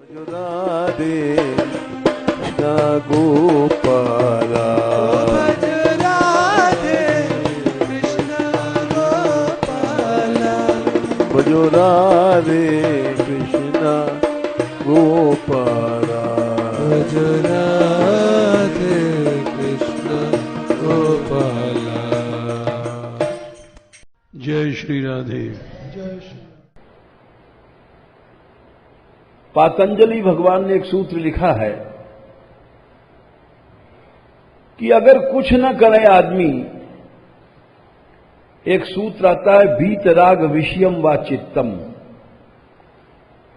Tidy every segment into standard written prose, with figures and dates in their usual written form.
राधे कृष्ण गोपाला भजो राधे कृष्ण गोपाला भजो राधे कृष्ण गोपाला। जय श्री राधे। जय श्री। पातंजलि भगवान ने एक सूत्र लिखा है कि अगर कुछ न करे आदमी, एक सूत्र आता है बीतराग विषयम व चित्तम,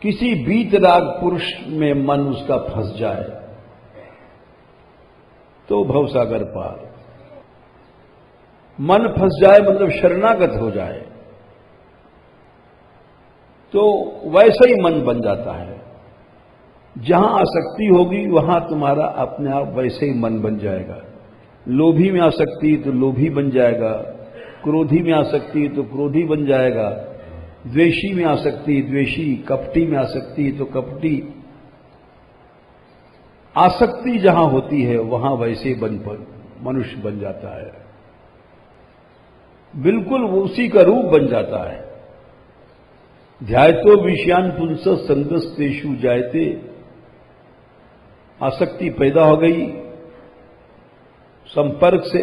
किसी बीतराग पुरुष में मन उसका फंस जाए तो भवसागर पार। मन फंस जाए मतलब शरणागत हो जाए तो वैसा ही मन बन जाता है। जहां आसक्ति होगी वहां तुम्हारा अपने आप वैसे ही मन बन जाएगा। लोभी में आसक्ति तो लोभी बन जाएगा, क्रोधी में आसक्ति तो क्रोधी बन जाएगा, द्वेषी में आसक्ति द्वेषी, कपटी में आसक्ति तो कपटी। आसक्ति जहां होती है वहां वैसे मनुष्य बन जाता है, बिल्कुल उसी का रूप बन जाता है। ध्यायतो विषयान पुंस संगस्तेषु जायते, आसक्ति पैदा हो गई संपर्क से,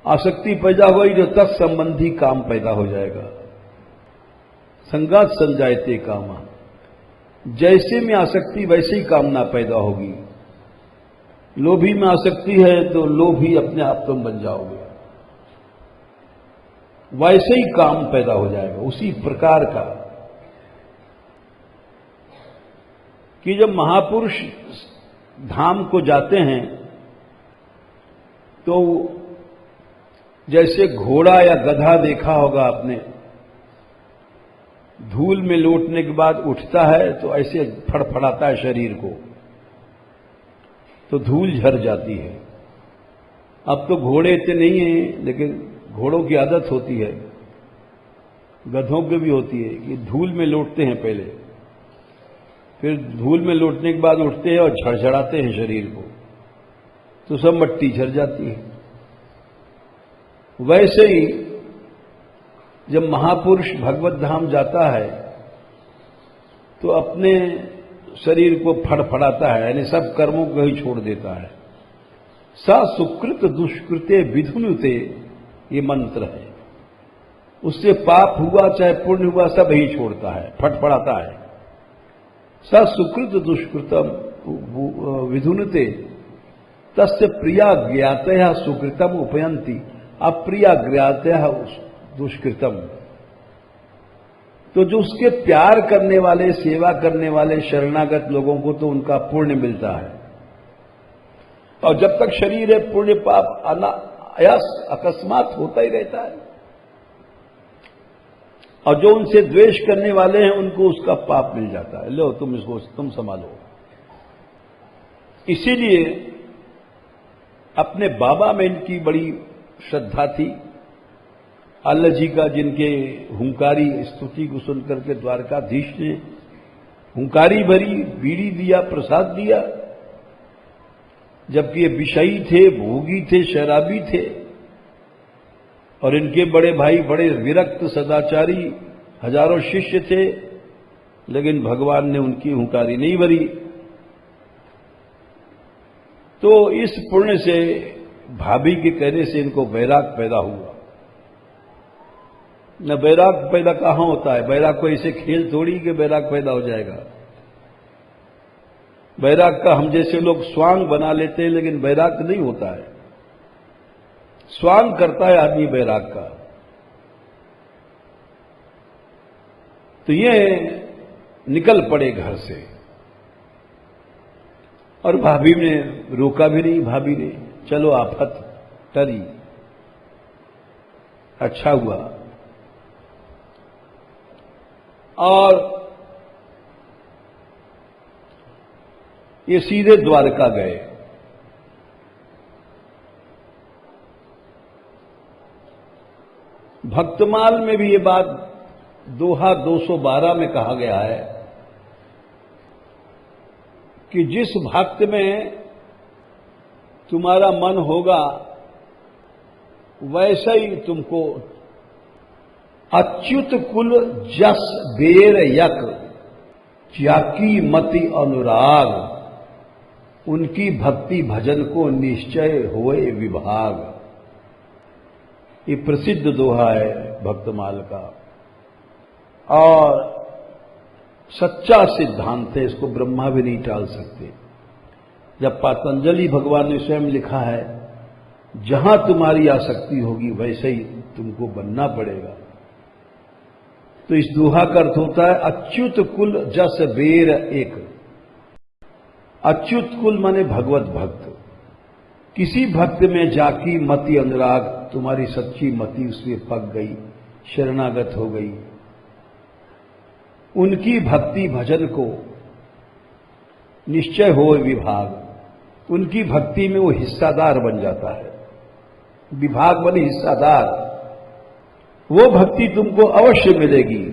आसक्ति पैदा हो गई जो तत्संबंधी काम पैदा हो जाएगा। संगात संजायते कामा, जैसे में आसक्ति वैसे ही कामना पैदा होगी। लोभी में आसक्ति है तो लोभी अपने आप तुम बन जाओगे, वैसे ही काम पैदा हो जाएगा। उसी प्रकार का कि जब महापुरुष धाम को जाते हैं तो जैसे घोड़ा या गधा देखा होगा आपने, धूल में लौटने के बाद उठता है तो ऐसे फड़फड़ाता है शरीर को, तो धूल झर जाती है। अब तो घोड़े इतने नहीं हैं, लेकिन घोड़ों की आदत होती है, गधों की भी होती है कि धूल में लौटते हैं पहले, फिर धूल में लौटने के बाद उठते हैं और झड़झड़ाते हैं शरीर को, तो सब मट्टी झड़ जाती है। वैसे ही जब महापुरुष भगवत धाम जाता है तो अपने शरीर को फड़फड़ाता है, यानी सब कर्मों को ही छोड़ देता है। सा सुकृत दुष्कृते विधुनुते, ये मंत्र है। उससे पाप हुआ चाहे पुण्य हुआ सब ही छोड़ता है, फटफड़ाता है। स सुकृत दुष्कृतम विधुनते तस्य प्रिया ज्ञातया सुकृतम उपयंती, अप्रिया ज्ञातया दुष्कृतम। तो जो उसके प्यार करने वाले, सेवा करने वाले शरणागत लोगों को तो उनका पुण्य मिलता है, और जब तक शरीर है पुण्य पाप अनायास अकस्मात होता ही रहता है। और जो उनसे द्वेष करने वाले हैं उनको उसका पाप मिल जाता है। लो तुम इसको तुम संभालो। इसीलिए अपने बाबा में इनकी बड़ी श्रद्धा थी। अल्लाह जी का, जिनके हुंकारी स्तुति को सुनकर के द्वारकाधीश ने हुंकारी भरी, बीड़ी दिया, प्रसाद दिया, जबकि ये विषयी थे, भोगी थे, शराबी थे, और इनके बड़े भाई बड़े विरक्त सदाचारी हजारों शिष्य थे, लेकिन भगवान ने उनकी हुंकारी नहीं भरी। तो इस पुण्य से, भाभी के कहने से इनको वैराग पैदा हुआ। न वैराग पैदा कहां होता है, वैराग को ऐसे खेल थोड़ी कि वैराग पैदा हो जाएगा। वैराग का हम जैसे लोग स्वांग बना लेते हैं, लेकिन वैराग नहीं होता है। स्वांग करता है आदमी वैराग का। तो ये निकल पड़े घर से, और भाभी ने रोका भी नहीं। भाभी ने चलो आफत टरी, अच्छा हुआ। और ये सीधे द्वारका गए। भक्तमाल में भी ये बात दोहा 212 में कहा गया है कि जिस भक्त में तुम्हारा मन होगा वैसा ही तुमको अच्युत कुल जस बेर यक जाकी मति अनुराग उनकी भक्ति भजन को निश्चय होए विभाग। ये प्रसिद्ध दोहा है भक्तमाल का और सच्चा सिद्धांत है, इसको ब्रह्मा भी नहीं टाल सकते। जब पतंजलि भगवान ने स्वयं लिखा है जहां तुम्हारी आसक्ति होगी वैसे ही तुमको बनना पड़ेगा, तो इस दोहा का अर्थ होता है अच्युत कुल जस बेर एक। अच्युत कुल माने भगवत भक्त। किसी भक्त में जाकी मति अनुराग, तुम्हारी सच्ची मति उसमें पक गई, शरणागत हो गई, उनकी भक्ति भजन को निश्चय हो विभाग, उनकी भक्ति में वो हिस्सादार बन जाता है। विभाग बने हिस्सादार, वो भक्ति तुमको अवश्य मिलेगी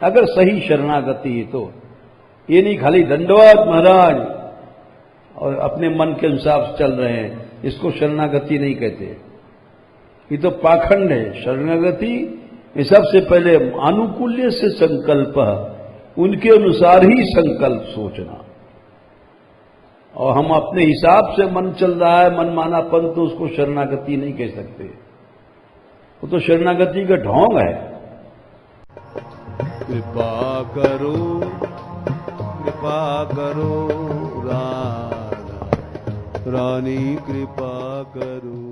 अगर सही शरणागति है तो। ये नहीं खाली दंडवत महाराज और अपने मन के अनुसार चल रहे हैं, इसको शरणागति नहीं कहते। ये तो पाखंड है। शरणागति में सबसे पहले आनुकूल्य से संकल्प, उनके अनुसार ही संकल्प सोचना। और हम अपने हिसाब से मन चल रहा है, मन मानापन, तो उसको शरणागति नहीं कह सकते। वो तो शरणागति का ढोंग है। कृपा करो राधा रानी कृपा करो।